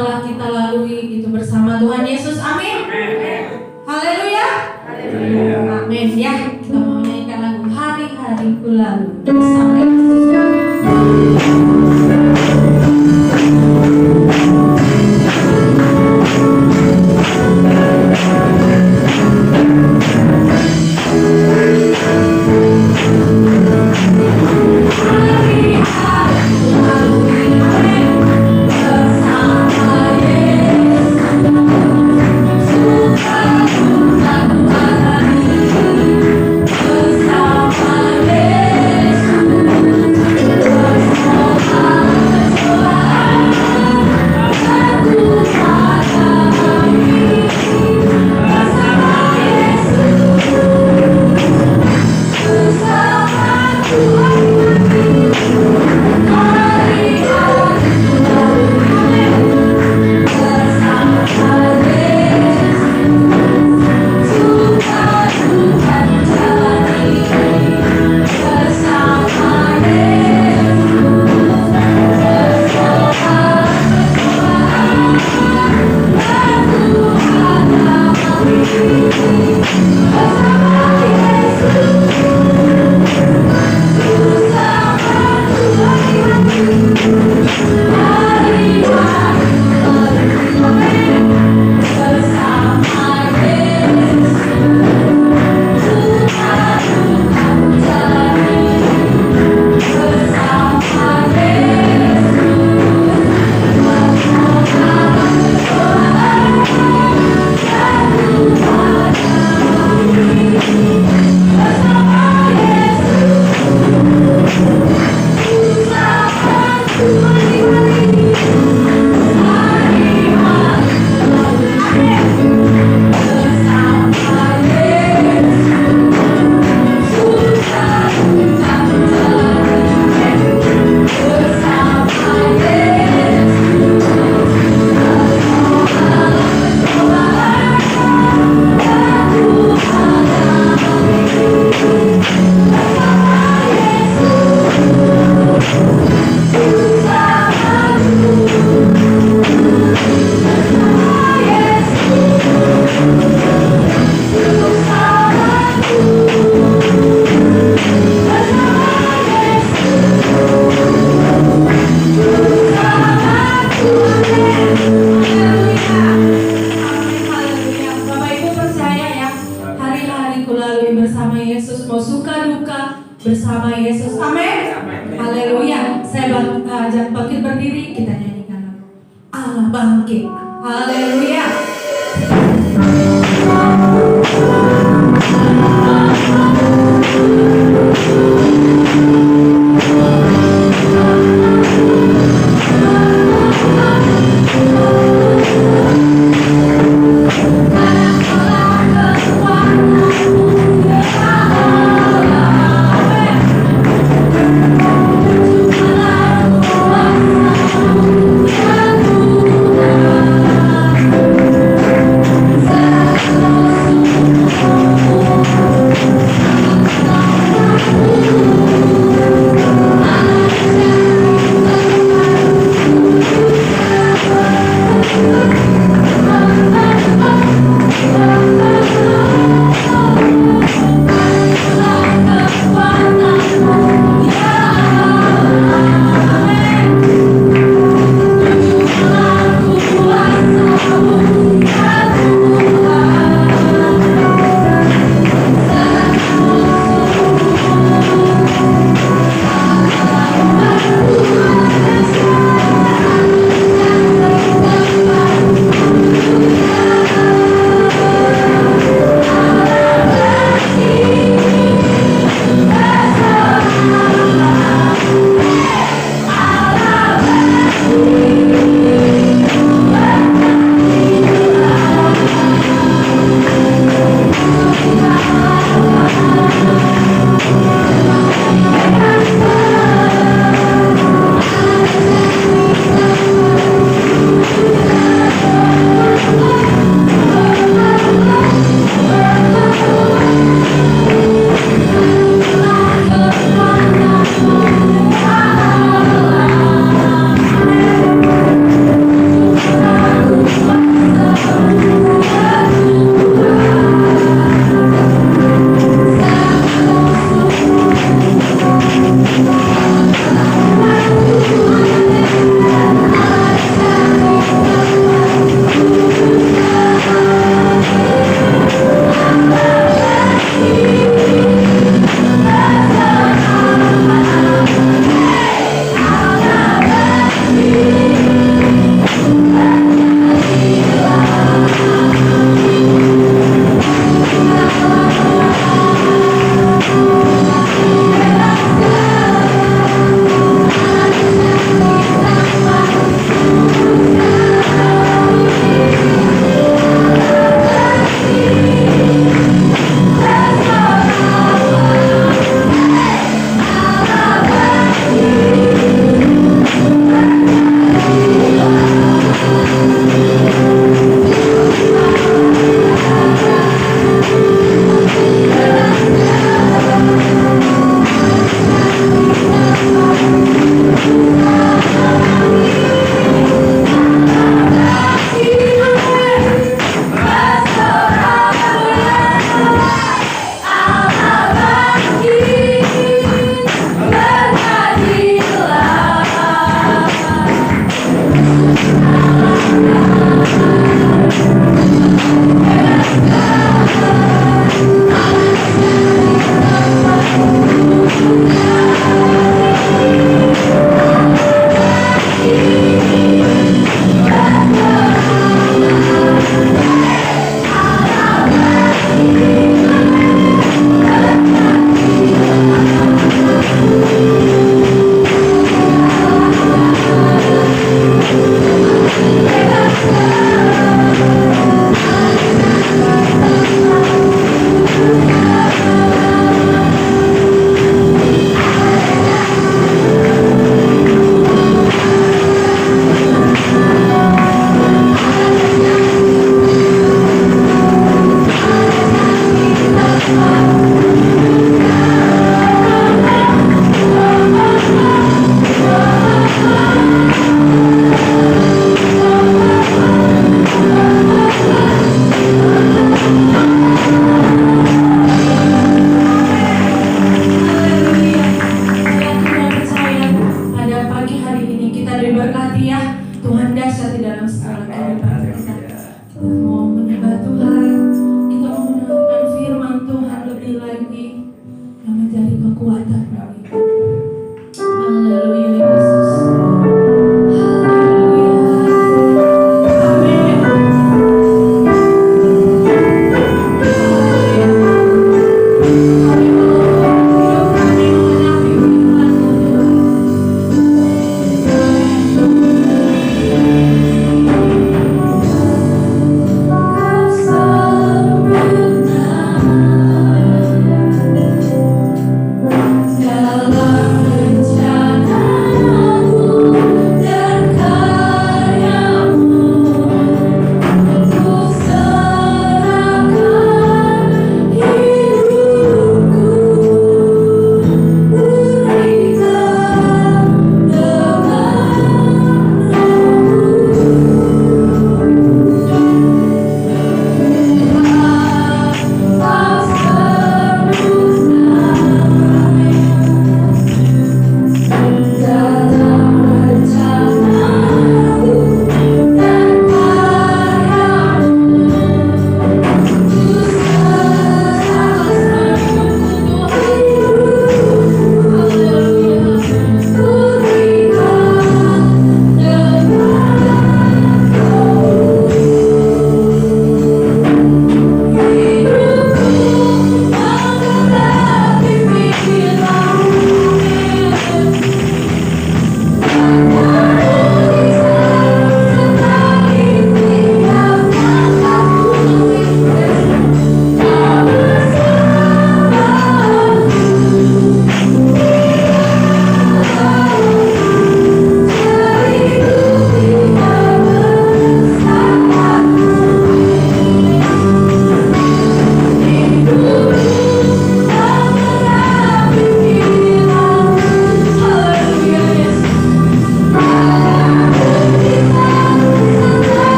telah kita lalui itu bersama Tuhan Yesus. Amin. Haleluya. Amin. Ya, kita mau menyanyikan lagu Hari-hariku lalu bersama Yesus.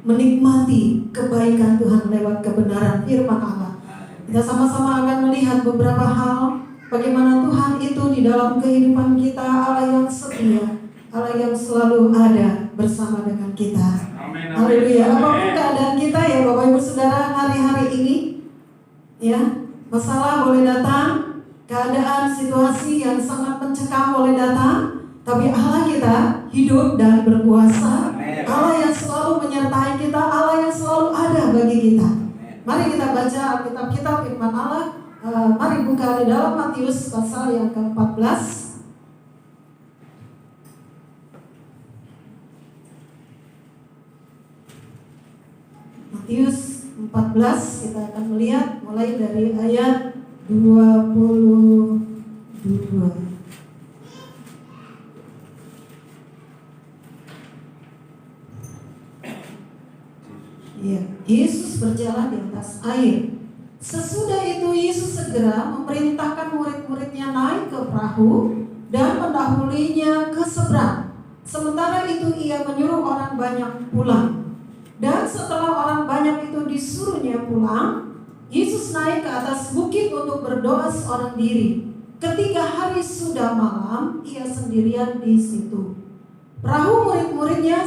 Menikmati kebaikan Tuhan lewat kebenaran firman Allah. Kita sama-sama akan melihat beberapa hal bagaimana Tuhan itu di dalam kehidupan kita, Allah yang setia, Allah yang selalu ada bersama dengan kita. Haleluya. Apapun keadaan kita ya Bapak Ibu Saudara hari-hari ini, ya, masalah boleh datang, keadaan situasi yang sangat mencekam boleh datang, tapi Allah kita hidup dan berkuasa. Allah yang selalu menyertai kita, Allah yang selalu ada bagi kita. Mari kita baca Alkitab kita, firman Allah. Mari buka di dalam Matius pasal yang ke-14. Matius 14 kita akan melihat mulai dari ayat 22. Ya, Yesus berjalan di atas air. Sesudah itu Yesus segera memerintahkan murid-muridnya naik ke perahu dan mendahulinya ke seberang. Sementara itu ia menyuruh orang banyak pulang. Dan setelah orang banyak itu disuruhnya pulang, Yesus naik ke atas bukit untuk berdoa seorang diri. Ketika hari sudah malam, ia sendirian di situ. Perahu murid-muridnya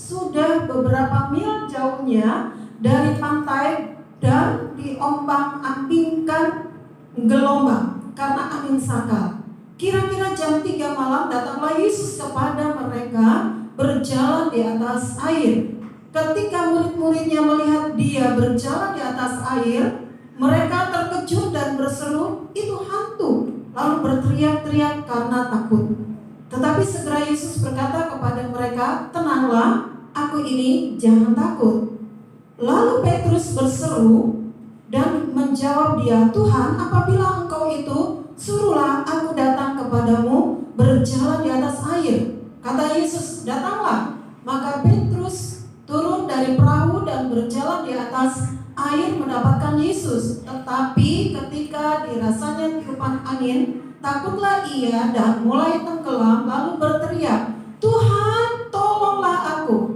sudah beberapa mil jauhnya dari pantai dan diombang-ambingkan gelombang karena angin sakal. Kira-kira jam 3 malam datanglah Yesus kepada mereka berjalan di atas air. Ketika murid-muridnya melihat dia berjalan di atas air, mereka terkejut dan berseru, "Itu hantu!" Lalu berteriak-teriak karena takut. Tetapi segera Yesus berkata kepada mereka, "Tenanglah, aku ini, jangan takut." Lalu Petrus berseru dan menjawab dia, "Tuhan, apabila Engkau itu, suruhlah aku datang kepadamu berjalan di atas air." Kata Yesus, "Datanglah." Maka Petrus turun dari perahu dan berjalan di atas air mendapatkan Yesus. Tetapi ketika dirasanya tiupan angin, takutlah ia dan mulai tenggelam, lalu berteriak, "Tuhan, tolonglah aku."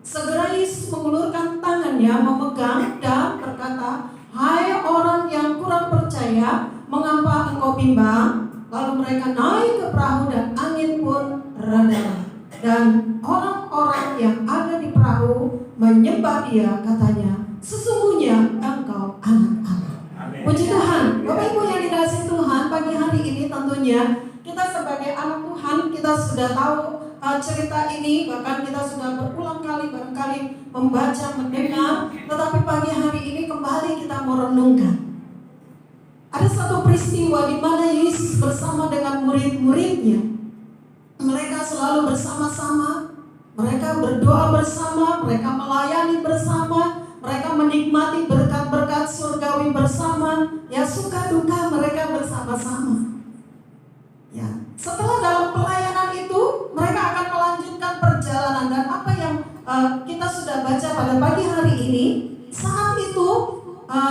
Segera Yesus mengulurkan tangannya, memegang dan berkata, "Hai orang yang kurang percaya, mengapa engkau bimbang?" Lalu mereka naik ke perahu dan angin pun reda. Dan orang-orang yang ada di perahu menyembah dia, katanya, "Sesungguhnya engkau anak Allah." Puji Tuhan. Bapak Ibu yang dikasihi Tuhan, pagi hari ini tentunya kita sebagai anak Tuhan, kita sudah tahu cerita ini, bahkan kita sudah berulang kali barangkali membaca, mendengar, tetapi pagi hari ini kembali kita merenungkan. Ada satu peristiwa di mana Yesus bersama dengan murid-muridnya. Mereka selalu bersama-sama, mereka berdoa bersama, mereka melayani bersama, mereka menikmati berkat-berkat surgawi bersama, ya suka duka mereka bersama-sama. Ya, setelah dalam pelayanan itu mereka akan melanjutkan perjalanan, dan apa yang kita sudah baca pada pagi hari ini, saat itu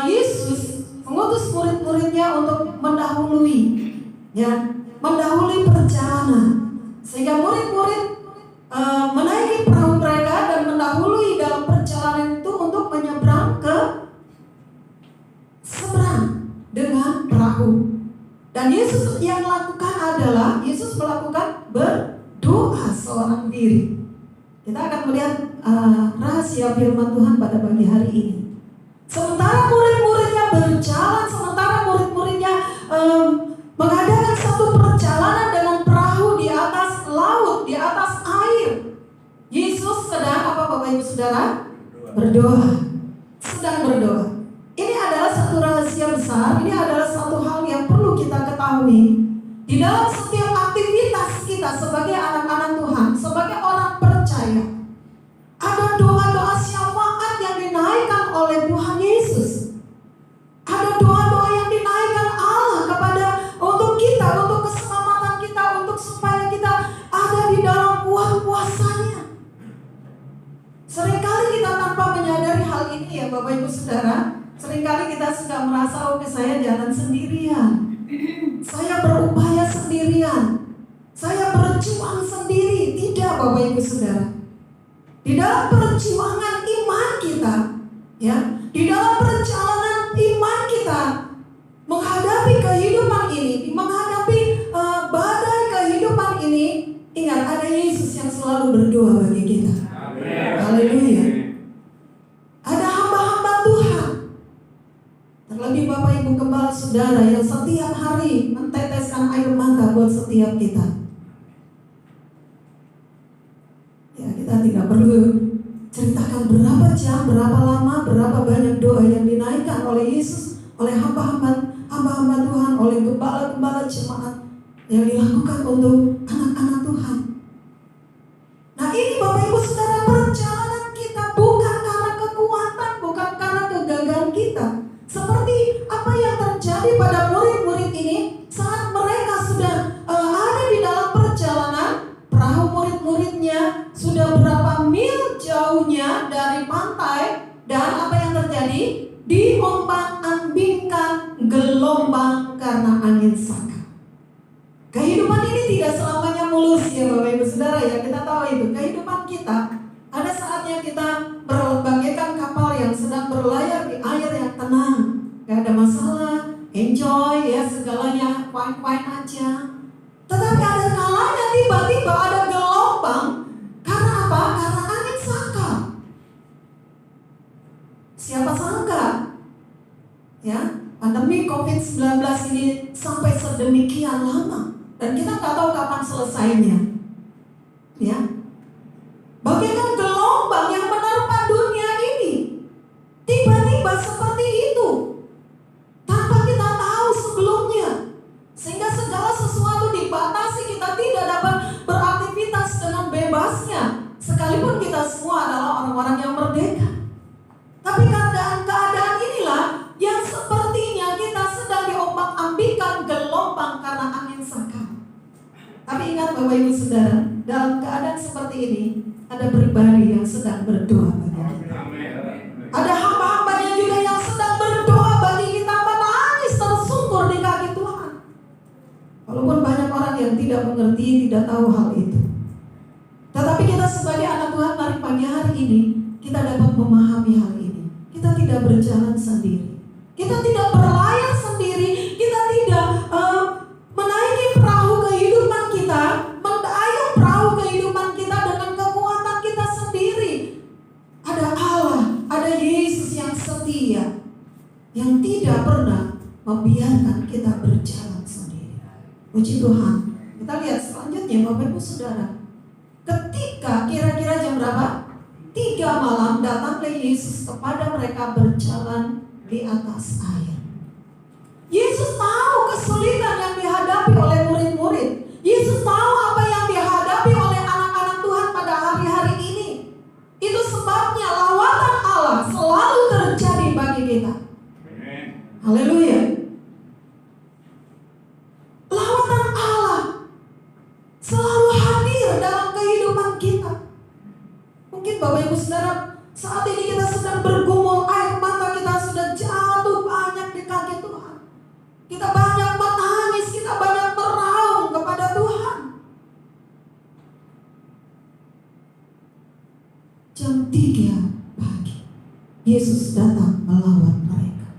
Yesus mengutus murid-muridnya untuk mendahului perjalanan, sehingga murid-murid menaiki perahu mereka dan mendahului dalam perjalanan itu untuk menyeberang ke seberang dengan perahu. Dan Yesus yang lakukan adalah Yesus melakukan berdoa seorang diri. Kita akan melihat rahasia firman Tuhan pada pagi hari ini. Sementara murid-muridnya berjalan, sementara murid-muridnya mengadakan satu perjalanan dengan perahu di atas laut, di atas air, Yesus sedang apa, Bapak Ibu Saudara? Berdoa. Sedang berdoa. Ini adalah satu rahasia besar. Ini adalah satu hal yang perlu kita ketahui. Di dalam setiap aktivitas kita sebagai anak-anak Tuhan, sebagai orang percaya, ada doa-doa syafaat yang dinaikkan oleh Tuhan Yesus. Ada doa-doa yang dinaikkan Allah untuk kita, untuk keselamatan kita, untuk supaya kita ada di dalam kuasa-kuasanya. Seringkali kita tanpa menyadari hal ini ya Bapak Ibu Saudara, seringkali kita sudah merasa, oke, saya jalan sendirian, saya berupaya sendirian, saya berjuang sendiri. Tidak, Bapak Ibu Saudara. Di dalam perjuangan iman kita, ya, di dalam perjalanan iman kita menghadapi kehidupan ini, menghadapi badai kehidupan ini, ingat ada Yesus yang selalu berdoa bagi kita. Haleluya. Ada hamba-hamba Tuhan, terlebih Bapak Ibu Gembala Saudara yang setiap hari menteteskan air mata buat setiap kita. Ya, kita tidak perlu ceritakan berapa jam, berapa lama, berapa banyak doa yang dinaikkan oleh Yesus, oleh hamba-hamba Tuhan, oleh gembala-gembala jemaat yang dilakukan untuk anak-anak Tuhan. Nah, ini Bapak Ibu Saudara, perjalanan kita bukan karena kekuatan, bukan karena kegagalan kita. Seperti apa yang terjadi pada murid-murid ini saat mereka sudah ada di dalam perjalanan, perahu murid-muridnya sudah berapa mil jauhnya dari pantai, dan apa yang terjadi? Diombang-ambingkan gelombang karena angin saka. Kehidupan ini tidak selamanya mulus ya Bapak Ibu Saudara, ya kita tahu itu. Kehidupan kita ada saatnya kita bagaikan kapal yang sedang berlayar di air yang tenang, gak ada masalah, enjoy ya, segalanya fine-fine aja. Tetapi ada kalanya tiba-tiba ada gelombang. Karena apa? Karena angin saka. Siapa sangka ya, pandemi COVID-19 ini sampai sedemikian lama, dan kita nggak tahu kapan selesainya. Ya, bagaikan gelombang yang menerpa dunia ini, tiba-tiba seperti itu, tanpa kita tahu sebelumnya, sehingga segala sesuatu dibatasi, kita tidak dapat beraktivitas dengan bebasnya, sekalipun kita semua adalah orang-orang yang merdeka. Tapi keadaan inilah yang sepertinya kita sedang diombang-ambingkan gelombang karena angin saka. Tapi ingat Bapak Ibu Saudara, dalam keadaan seperti ini ada pribadi yang sedang berdoa bagi kita. Ada hamba-hambanya juga yang sedang berdoa bagi kita, menangis tersungkur di kaki Tuhan. Walaupun banyak orang yang tidak mengerti, tidak tahu hal itu, tetapi kita sebagai anak Tuhan, mari pagi hari ini kita dapat memahami hal ini. Kita tidak berjalan sendiri, kita tidak berlayar sendiri, kita tidak menaiki perahu kehidupan kita, mendayung perahu kehidupan kita dengan kekuatan kita sendiri. Ada Allah, ada Yesus yang setia, yang tidak pernah membiarkan kita berjalan sendiri. Puji Tuhan. Kita lihat selanjutnya Bapak Ibu Saudara. Ketika kira-kira jam berapa? 3 malam, datanglah Yesus kepada mereka berjalan di atas air. Yesus tahu kesulitan yang dihadapi oleh murid-murid. Yesus tahu apa yang dihadapi oleh anak-anak Tuhan pada hari-hari ini. Itu sebabnya lawatan Allah selalu terjadi bagi kita. Haleluya. Lawatan Allah selalu hadir dalam kehidupan kita. Mungkin Bapak Bapak Ibu Saudara, saat ini kita sedang bergumul, air mata kita sudah jatuh banyak di kaki Tuhan. Kita banyak menangis, kita banyak meraung kepada Tuhan. Jam 3 pagi, Yesus datang melawan mereka.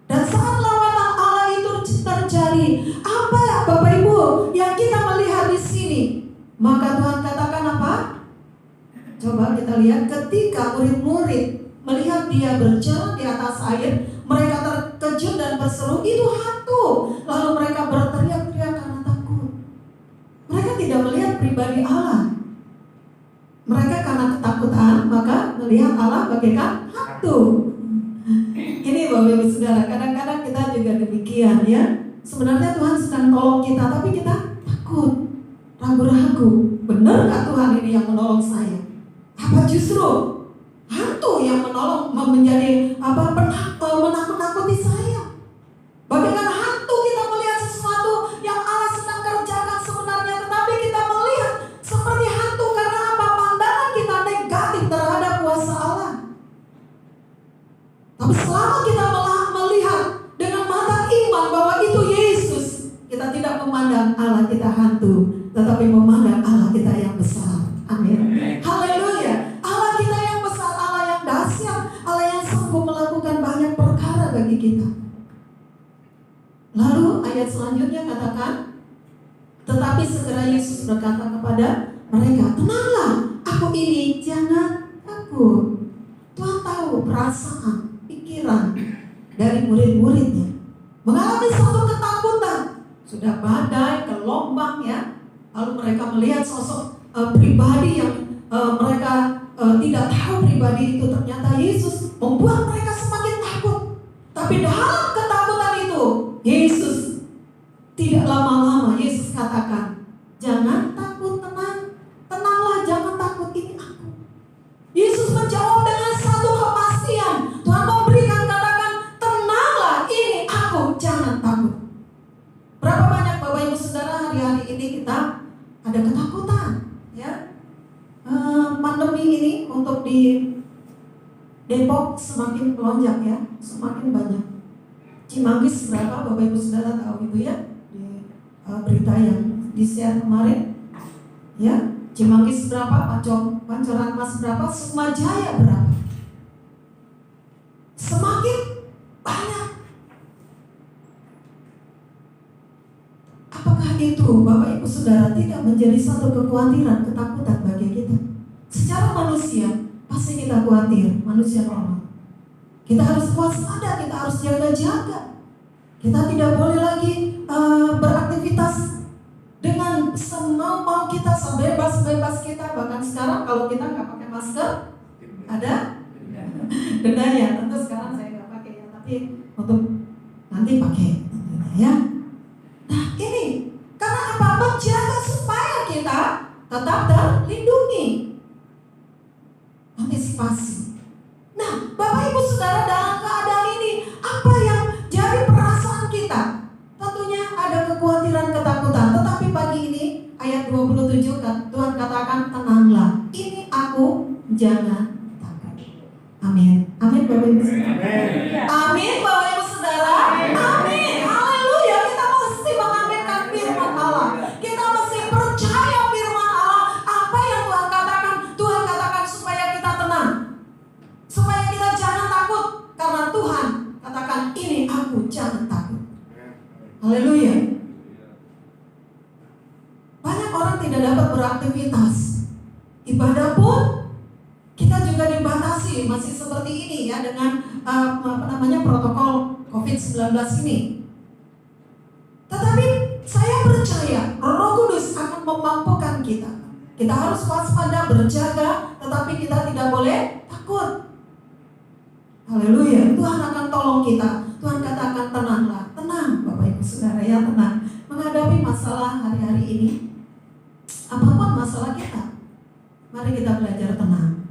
Dan saat lawanan Allah itu terjadi, apa ya Bapak Ibu yang kita melihat di sini? Maka Tuhan katakan apa? Coba kita lihat, ketika murid-murid melihat dia berjalan di atas air, mereka terkejut dan berseru, itu hantu. Lalu mereka berteriak-teriak karena takut. Mereka tidak melihat pribadi Allah. Mereka karena ketakutan, maka melihat Allah bagaikan hantu. Ini Bapak Ibu Saudara, kadang-kadang kita juga demikian ya. Sebenarnya Tuhan sedang tolong kita, tapi kita takut, ragu-ragu. Benarkah Tuhan ini yang menolong saya? Apa justru hantu yang menolong menjadi menakut-nakuti saya? Bagaimana hantu kita melihat sesuatu yang Allah sedang kerjakan sebenarnya, tetapi kita melihat seperti hantu karena apa? Pandangan kita negatif terhadap kuasa Allah. Tapi selama kita melihat dengan mata iman bahwa itu Yesus, kita tidak memandang Allah kita hantu, tetapi memandang Allah kita yang besar. Amin. Haleluya. Allah kita yang besar, Allah yang dahsyat, Allah yang sanggup melakukan banyak perkara bagi kita. Lalu ayat selanjutnya katakan, tetapi segera Yesus berkata kepada mereka, tenanglah, aku ini, jangan takut. Tuhan tahu perasaan, pikiran dari murid-muridnya. Mengalami suatu ketakutan, sudah badai, gelombang ya. Lalu mereka melihat sosok pribadi yang mereka tidak tahu pribadi itu, ternyata Yesus membuat mereka semakin takut. Tapi dalam ketakutan itu, Yesus tidak lama-lama Yesus katakan, jangan takut, tenanglah, jangan takut, ini aku. Yesus menjawab dengan satu kepastian. Tuhan memberikan katakan, tenanglah, ini aku, jangan takut. Berapa banyak Bapak Ibu Saudara hari-hari ini kita ada ketakutan ya. Pandemi ini untuk di Depok semakin melonjak ya, semakin banyak. Cimanggis berapa Bapak Ibu Saudara tahu itu ya, di berita yang di-share kemarin ya. Cimanggis berapa, Pancoran Mas berapa, Sukmajaya berapa. Semakin banyak. Apakah itu Bapak Ibu Saudara tidak menjadi satu kekhawatiran, ketakutan bagi kita? Secara manusia pasti kita khawatir, manusia normal. Kita harus waspada, kita harus jaga-jaga. Kita tidak boleh lagi beraktivitas dengan semau-mau kita, sebebas-bebas kita. Bahkan sekarang kalau kita nggak pakai masker, ada dendanya. Tentu sekarang saya nggak pakai ya, tapi untuk nanti pakai ya. Nah ini karena apa? Menjaga supaya kita tetap terlindungi. Antisipasi. Nah Bapak Ibu Saudara, dalam keadaan ini apa yang jadi perasaan kita? Tentunya ada kekhawatiran, ketakutan. Tetapi pagi ini ayat 27 Tuhan katakan, tenanglah, ini aku, jangan takut. Amin. Amin Bapak Ibu Saudara. Amin Bapak Ibu Saudara. Amin. Haleluya. Kita mesti mengaminkan firman Allah. Kita mesti percaya firman Allah. Apa yang Tuhan katakan, Tuhan katakan supaya kita tenang, supaya kita jangan takut. Karena Tuhan katakan, ini aku, jangan takut. Haleluya. Banyak orang tidak dapat beraktivitas. Ibadah pun kita juga dibatasi, masih seperti ini ya, dengan protokol COVID-19 ini. Tetapi saya percaya Roh Kudus akan memampukan kita. Kita harus waspada, berjaga, tetapi kita tidak boleh takut. Haleluya. Tuhan akan tolong kita. Tuhan katakan, tenanglah. Tenang Bapak Ibu Saudara ya, tenang. Menghadapi masalah hari-hari ini, apapun masalah kita, mari kita belajar tenang.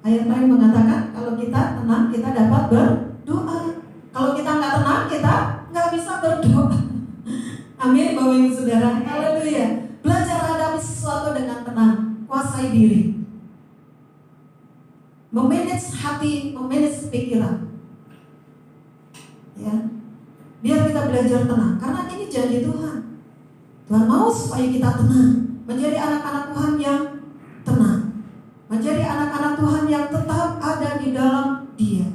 Ayat lain mengatakan, kalau kita tenang, kita dapat berdoa. Kalau kita nggak tenang, kita nggak bisa berdoa. Amin Bapak Ibu Saudara. Haleluya. Belajar hadapi sesuatu dengan tenang. Kuasai diri. memanage hati, memanage pikiran. Ya, biar kita belajar tenang, karena ini janji Tuhan. Tuhan mau supaya kita tenang, menjadi anak-anak Tuhan yang tenang, menjadi anak-anak Tuhan yang tetap ada di dalam Dia.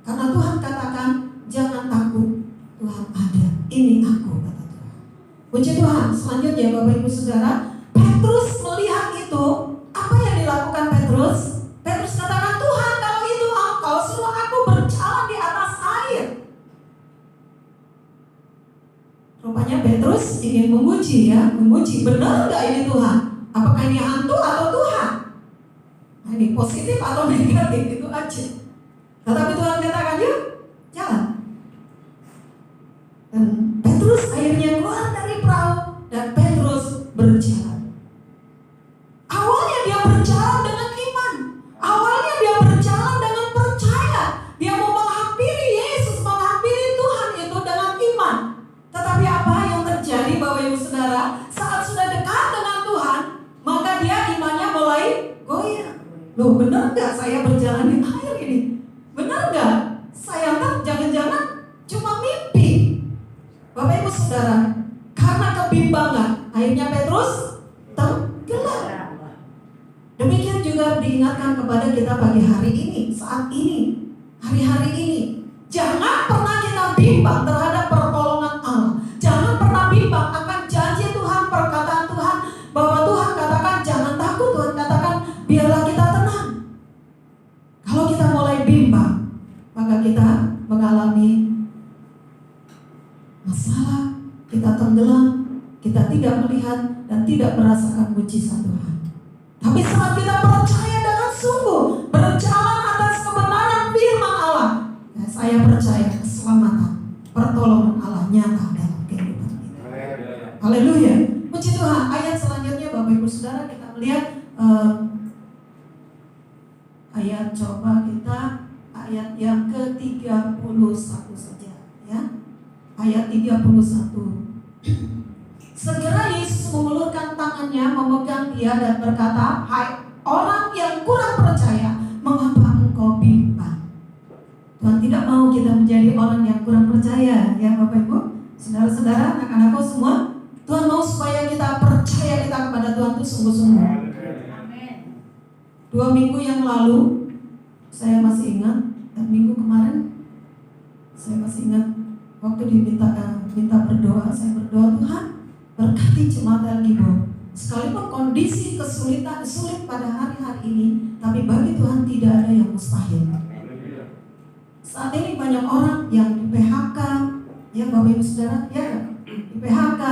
Karena Tuhan katakan, jangan takut, Tuhan ada, ini aku, kata Tuhan. Puji Tuhan. Selanjutnya Bapak Ibu Saudara, Petrus melihat itu. Apa yang dilakukan Petrus? Petrus katakan, Tuhan, kalau itu Engkau suruh aku berjalan di atas air. Rupanya Petrus ingin menguji, menguji, benar nggak ini Tuhan? Apakah ini hantu atau Tuhan? Nah, ini positif atau negatif, itu aja. Tetapi Tuhan katakan, yuk, jalan. Dan Petrus akhirnya keluar dari perahu dan Petrus berjalan. Awalnya dia berjalan dengan iman. Awalnya dia berjalan dengan percaya. Dia mau menghampiri Yesus, menghampiri Tuhan itu dengan iman. Tetapi apa yang terjadi Bapak Ibu Saudara? Saat sudah dekat dengan Tuhan, maka dia imannya mulai goyah. Loh, benar gak saya berjalan di air ini? Benar gak? Saya kan jangan-jangan cuma mimpi. Bapak Ibu Saudara, karena kebimbangan, akhirnya Petrus tenggelam. Demikian juga diingatkan kepada kita pagi hari ini, saat ini, hari-hari ini. Jangan pernah kita bimbang terhadap pertolongan Allah. Jangan pernah bimbang akan janji Tuhan, perkataan Tuhan, bahwa Tuhan katakan jangan takut, Tuhan katakan biarlah kita tenang. Kalau kita mulai bimbang, maka kita mengalami masalah, kita tenggelam, kita tidak melihat dan tidak merasakan mujizat Tuhan. Tapi saat kita percaya dengan sungguh, berjalan atas kebenaran firman Allah, ya, saya percaya keselamatan, pertolongan Allah nyata dalam kehidupan kita. Haleluya. Puji Tuhan. Ayat selanjutnya Bapak Ibu Saudara, kita melihat ayat, coba kita ayat yang ke-31 saja, ya. Ayat 31. Segera Yesus mengulurkan tangannya, memegang dia dan berkata, hai orang yang kurang percaya, mengapa engkau bimbang? Tuhan tidak mau kita menjadi orang yang kurang percaya, ya Bapak Ibu, saudara-saudara, anak-anakku semua. Tuhan mau supaya kita percaya kita kepada Tuhan itu sungguh-sungguh. 2 minggu yang lalu, saya masih ingat, dan minggu kemarin, saya masih ingat, waktu minta berdoa, saya berdoa, Tuhan berkati jemaat Elgibo. Sekalipun kondisi kesulitan sulit pada hari-hari ini, tapi bagi Tuhan tidak ada yang mustahil. Saat ini banyak orang yang di PHK, ya Bapak Ibu Saudara, ya di PHK,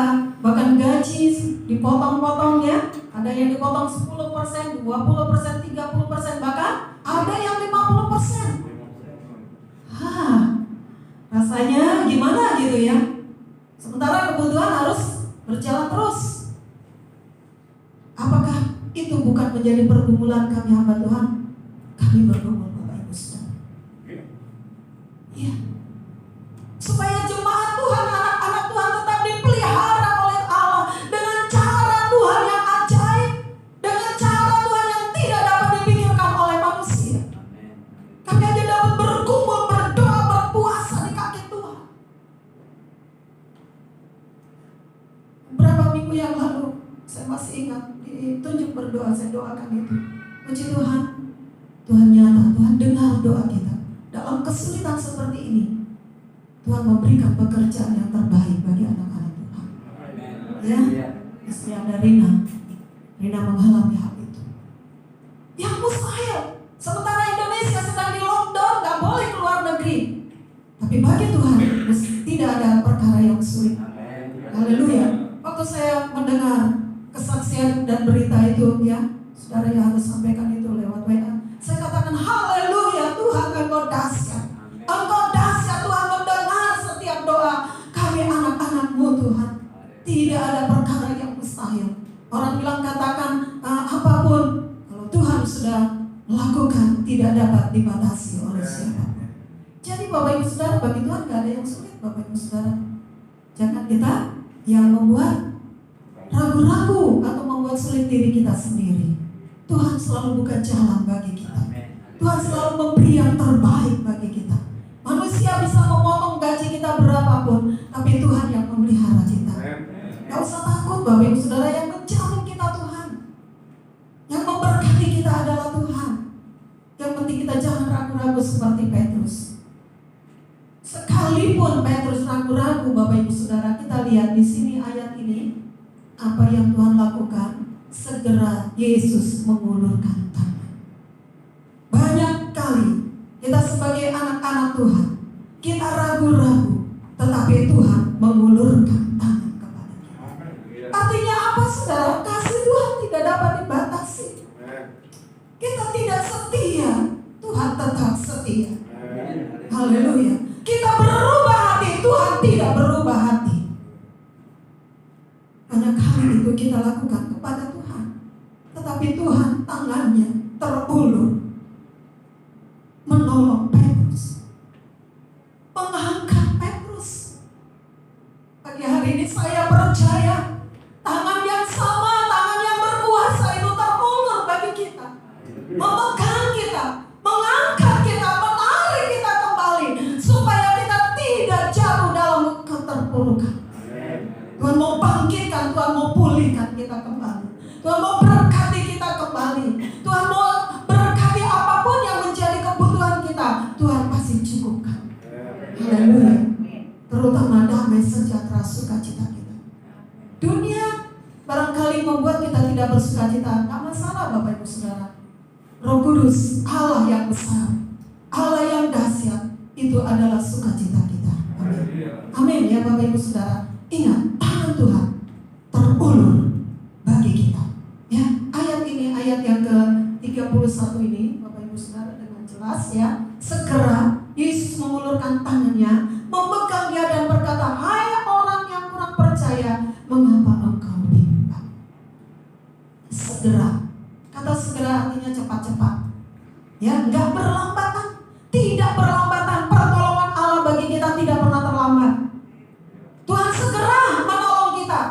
bahkan gaji dipotong-potong, ya. Ada yang dipotong 10%, 20%, 30%, bahkan ada yang 50%. Rasanya gimana gitu ya? Sementara kebutuhan harus berjalan terus. Apakah itu bukan menjadi pergumulan kami hamba Tuhan? Kami bergumul Bapak Ibu Saudara. Ya. Supaya jemaat Tuhan, anak-anak Tuhan tetap dipelihara oleh Allah dengan cara Tuhan yang ajaib, dengan cara Tuhan yang tidak dapat dipikirkan oleh manusia. Kami aja dapat bergumul, berdoa, berpuasa di kaki Tuhan. Berapa minggu yang lalu saya masih ingat ditunjuk berdoa, saya doakan itu. Puji Tuhan, Tuhan nyata, Tuhan dengar doa kita. Dalam kesulitan seperti ini, Tuhan memberikan pekerjaan yang terbaik bagi anak-anak Tuhan. Ya, istri ada Rina mengalami hal itu. Yang mustahil. Sementara Indonesia sedang di lockdown, gak boleh keluar negeri. Tapi bagi Tuhan, tidak ada perkara yang sulit. Haleluya. Waktu saya mendengar kesaksian dan berita itu, ya, saudara yang harus sampaikan itu lewat WA, saya katakan haleluya, Tuhan Engkau dahsyat. Engkau dahsyat, Tuhan mendengar setiap doa kami anak-anak-Mu Tuhan. Tidak ada perkara yang mustahil. Orang bilang katakan apapun, kalau Tuhan sudah melakukan tidak dapat dibatasi oleh siapapun. Jadi Bapak Ibu Saudara, bagi Tuhan gak ada yang sulit Bapak Ibu Saudara. Jangan kita yang membuat ragu-ragu atau membuat sulit diri kita sendiri. Tuhan selalu buka jalan bagi kita. Tuhan Tuhan selalu memberi yang terbaik bagi kita. Manusia bisa memotong gaji kita berapapun, tapi Tuhan yang memelihara kita. Gak usah takut Bapak Ibu Saudara, yang menjamin kita Tuhan, yang memberkati kita adalah Tuhan. Yang penting kita jangan ragu-ragu seperti Petrus. Sekalipun Petrus ragu-ragu Bapak Ibu Saudara, kita lihat di sini ayat ini, apa yang Tuhan lakukan? Segera Yesus mengulurkan tangan. Banyak kali kita sebagai anak-anak Tuhan, kita ragu-ragu, tetapi Tuhan mengulurkan tangan kepada kita. Artinya apa saudara? Kasih Tuhan tidak dapat dibatasi. Kita tidak setia, Tuhan tetap setia. Haleluya. Kita berubah hati, Tuhan tidak berubah hati. Banyak kali itu kita lakukan kepada Tuhan, tetapi Tuhan tangannya terulur menolong Petrus, mengangkat Petrus. Pagi hari ini saya percaya tangan yang sama, tangan yang berkuasa itu terulur bagi kita, memegang kita, mengangkat kita, menarik kita kembali supaya kita tidak jatuh dalam keterpurukan. Tuhan mau bangkitkan, Tuhan mau pulihkan kita kembali, Tuhan mau berkati kita kembali, Tuhan mau berkati apapun yang menjadi kebutuhan kita, Tuhan pasti cukupkan. Haleluya. Terutama damai, sejahtera, sukacita kita. Dunia barangkali membuat kita tidak bersukacita, tak masalah Bapak Ibu Saudara. Roh Kudus, Allah yang besar, Allah yang dahsyat, itu adalah sukacita kita. Amin. Amin ya Bapak Ibu Saudara. Ingat, tangan Tuhan terulur bagi kita. Ya, ayat ini, ayat yang ke-31 ini, Bapak Ibu Saudara, dengan jelas ya. Segera Yesus mengulurkan tangannya, memegang dia dan berkata, "Hai orang yang kurang percaya, mengapa engkau bimbang?" Segera. Kata segera artinya cepat-cepat. Ya, enggak berlambatan, tidak berlambatan. Pertolongan Allah bagi kita tidak pernah terlambat. Tuhan segera menolong kita.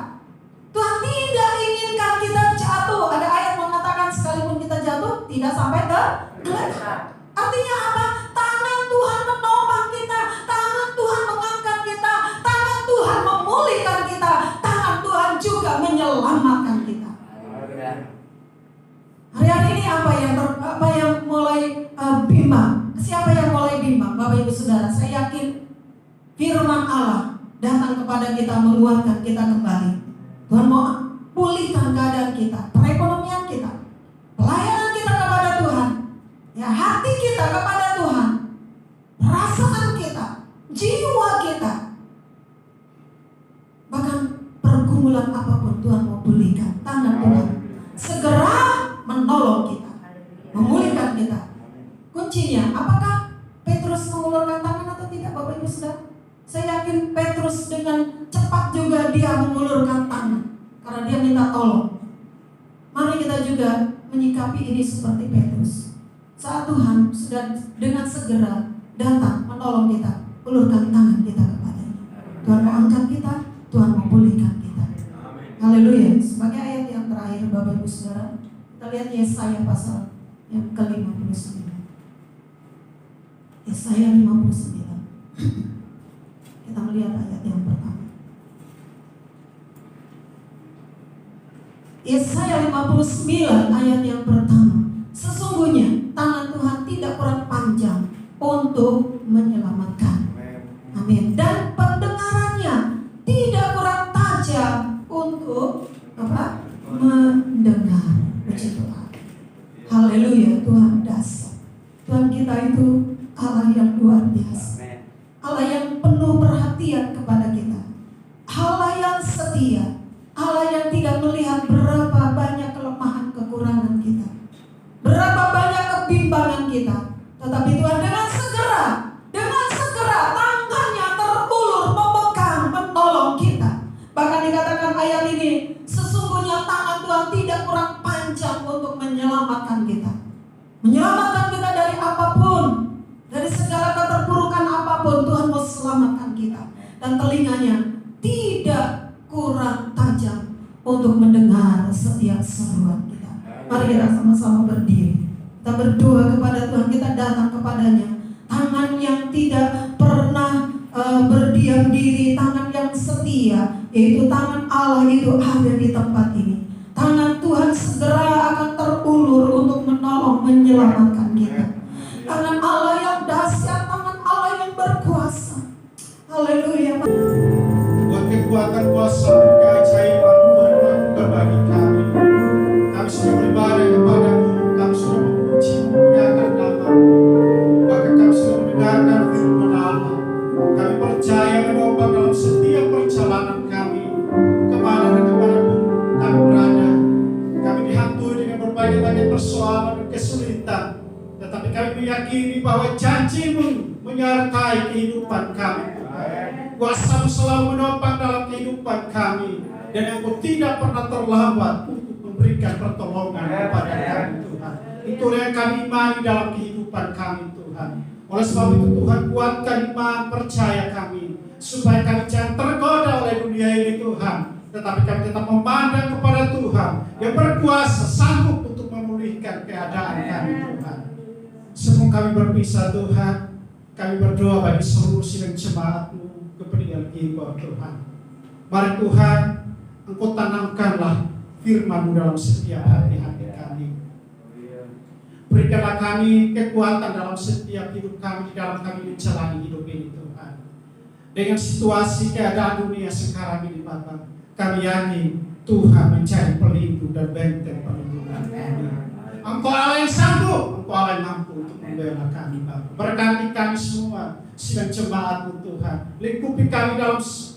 Tuhan tidak inginkan kita jatuh. Ada ayat mengatakan sekalipun kita jatuh, tidak sampai tergeletak. Artinya apa? Tangan Tuhan menopang kita, tangan Tuhan mengangkat kita, tangan Tuhan memulihkan kita, tangan Tuhan juga menyelamatkan kita. Hari-hari ini apa yang mulai bimbang? Siapa yang mulai bimbang? Bapak Ibu Saudara, saya yakin firman Allah datang kepada kita, menguatkan kita kembali. Tuhan mau pulihkan keadaan kita, perekonomian kita, pelayanan kita kepada Tuhan, ya, hati kita kepada Tuhan, perasaan kita, jiwa kita, bahkan pergumulan apapun Tuhan mau pulihkan. Tangan Tuhan segera menolong kita, memulihkan kita. Kuncinya, apakah Petrus mengulurkan tangan atau tidak Bapak Ibu Saudara? Saya yakin Petrus dengan cepat juga dia mengulurkan tangan, karena dia minta tolong. Mari kita juga menyikapi ini seperti Petrus. Saat Tuhan sudah dengan segera datang menolong kita, ulurkan tangan kita kepadanya. Tuhan mau angkat kita, Tuhan mau pulihkan kita. Haleluya. Sebagai ayat yang terakhir Bapak Ibu Saudara, kita lihat Yesaya pasal yang ke-59. Yesaya 59. Kita melihat ayat yang pertama. Yesaya 59 ayat yang pertama. Sesungguhnya tangan Tuhan tidak kurang panjang untuk menyelamatkan. Amin. Dan pendengarannya tidak kurang tajam untuk apa? Mendengar. Puji Tuhan. Haleluya. Tuhan dasar. Tuhan kita itu Allah yang luar biasa. Allah yang penuh perhatian kepada kita, Allah yang setia, Allah yang tidak melihat berapa banyak kelemahan kekurangan kita, berapa banyak kebimbangan kita, tetapi Tuhan dengan segera tangannya terulur memegang menolong kita. Bahkan dikatakan ayat ini, sesungguhnya tangan Tuhan tidak kurang panjang untuk menyelamatkan kita dari apapun, dari segala keterpurukan apapun. Tuhan mau selamatkan kita, dan telinganya tidak kurang tajam untuk mendengar setiap seruan kita. Mari kita sama-sama berdiri, kita berdoa kepada Tuhan, kita yaitu tangan Allah itu ada di tempat ini. Tangan Tuhan segera akan terulur untuk menolong, menyelamatkan kita. Tangan Allah yang dahsyat, tangan Allah yang berkuasa. Haleluya. Buat kekuatan kuasa keajaiban berlaku bagi kami. Kami sudah beribadah kepadamu, kami sudah memuji, memuliakan nama. Bahkan kami sudah mendengarkan firman Allah. Kami percaya bahwa dalam setiap perjalanan kami kemana dan kemanapun kami berada, kami dihantui dengan berbagai persoalan dan kesulitan. Tetapi kami meyakini bahwa janji-Mu menyertai kehidupan kami. Kuasa-Mu selalu menopang dalam kehidupan kami, dan Engkau tidak pernah terlambat untuk memberikan pertolongan kepada kami, Tuhan. Itulah yang kami imani dalam kehidupan kami, Tuhan. Oleh sebab itu Tuhan, kuatkan iman percaya kami, supaya kami jangan tergoda oleh dunia ini, Tuhan, tetapi kami tetap memandang kepada Tuhan yang berkuasa, sanggup untuk memulihkan keadaan kami, Tuhan. Sebelum kami berpisah, Tuhan, kami berdoa bagi seluruh sidang jemaat-Mu kepentingan kita, Tuhan. Mari Tuhan, Engkau tanamkanlah firman-Mu dalam setiap hati-hati kami. Berikanlah kami kekuatan dalam setiap hidup kami, di dalam kami menjalani hidup ini, Tuhan. Dengan situasi keadaan dunia sekarang ini, Bapa, kami yakin Tuhan menjadi pelindung dan benteng perlindungan kami. Engkau Allah yang sanggup, Engkau Allah yang mampu untuk membela kami, Bapa. Berkati kami semua, sidang jemaat-Mu, Tuhan. Lingkupi kami dalam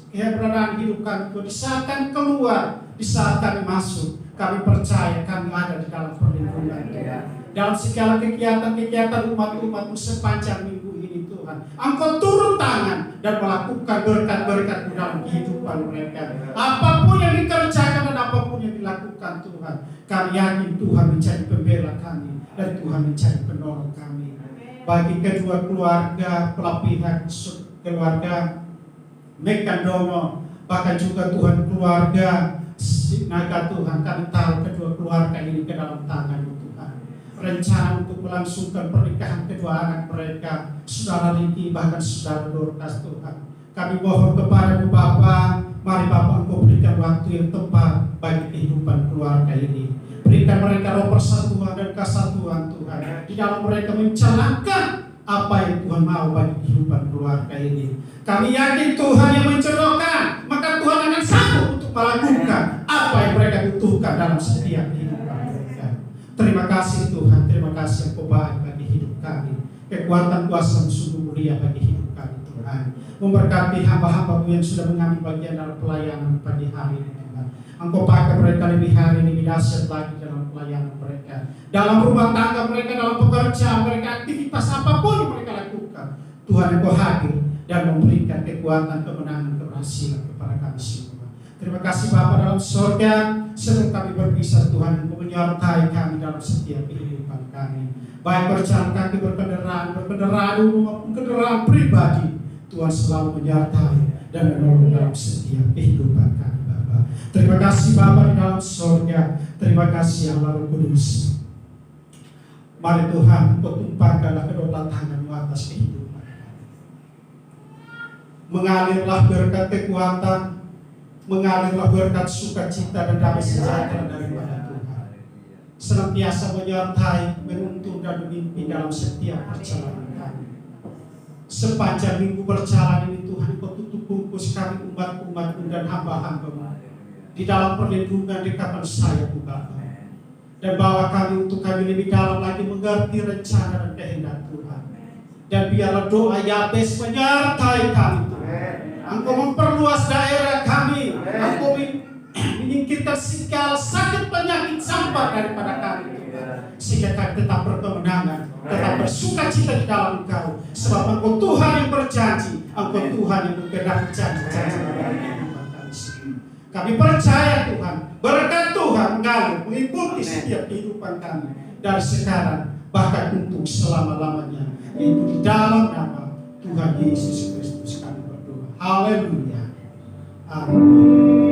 keberadaan hidup kami, Tuhan. Di saat kami keluar, di saat kami masuk, kami percaya kami ada di dalam perlindungan Tuhan. Dalam segala kegiatan-kegiatan umat-umat-Mu sepanjang minggu ini, Tuhan, Engkau turun tangan dan melakukan berkat-berkat-Mu dalam kehidupan mereka. Apapun yang dikerjakan dan apapun yang dilakukan, Tuhan, kami yakin Tuhan menjadi pembela kami dan Tuhan menjadi penolong kami. Bagi kedua keluarga, pelapihan keluarga Mekandono, bahkan juga Tuhan keluarga Naga, Tuhan, kami tahu kedua keluarga ini ke dalam tangan-Mu, Tuhan. Rencana untuk melangsungkan pernikahan kedua anak mereka, saudara Riki, bahkan saudara Dorcas, Tuhan, kami mohon kepada-Mu, Bapa, mari Bapa Engkau berikan waktu yang tepat bagi kehidupan keluarga ini. Berikan mereka roh persatuan dan kesatuan, Tuhan, di dalam mereka menjalankan apa yang Tuhan mau bagi kehidupan keluarga ini. Kami yakin Tuhan yang menjodohkan, maka Tuhan akan sanggup untuk melakukan apa yang mereka butuhkan dalam setiap kehidupan mereka. Terima kasih Tuhan, terima kasih Engkau baik bagi hidup kami. Kekuatan kuasa-Mu sungguh mulia bagi hidup kami, Tuhan. Memberkati hamba-hamba-Mu yang sudah mengambil bagian dalam pelayanan pagi hari ini, Tuhan. Engkau pakai mereka lebih hari ini, lebih dahsyat lagi dalam pelayanan mereka, dalam rumah tangga mereka, dalam pekerjaan mereka, aktivitas apapun yang mereka lakukan. Tuhan, Engkau hadir dan memberikan kekuatan, kemenangan, keberhasilan kepada kami semua. Terima kasih Bapa dalam surga. Sebelum kami berpisah, Tuhan, Engkau menyertai kami dalam setiap kehidupan kami, baik berjalan kaki, berkendaraan umum maupun kendaraan pribadi. Tuhan selalu menyertai dan menolong dalam setiap kehidupan kami, Bapa. Terima kasih Bapa di dalam surga. Terima kasih Allah Roh Kudus. Mari Tuhan, Engkau tumpahkanlah kedua tangan-Mu atas kehidupan. Mengalirlah berkat kekuatan, mengalirlah berkat sukacita dan damai sejahtera daripada Tuhan. Senantiasa menyertai, menuntun dan memimpin dalam setiap perjalanan kami. Sepanjang minggu berjalan ini, Tuhan, Engkau tutup bungkus kami, umat-umat-Mu dan hamba-hamba-Mu di dalam perlindungan dekapan sayap-Mu, Bapa. Dan bawa kami untuk kami lebih dalam lagi mengerti rencana dan kehendak Tuhan. Dan biarlah doa Yabes menyertai kami, Tuhan. Engkau memperluas daerah kami, Engkau menyingkirkan segala sakit penyakit sampah daripada kami, Tuhan. Sehingga kami tetap berkemenangan, tetap bersukacita di dalam Engkau. Sebab Engkau Tuhan yang berjanji, Engkau Tuhan yang menggenapi janji-janji dalam kehidupan kami semua. Kami percaya Tuhan, berkat Tuhan mengalir mengikuti setiap kehidupan kami dari sekarang bahkan untuk selama-lamanya, yaitu di dalam nama Tuhan Yesus Kristus kami berdoa. Haleluya. Amin.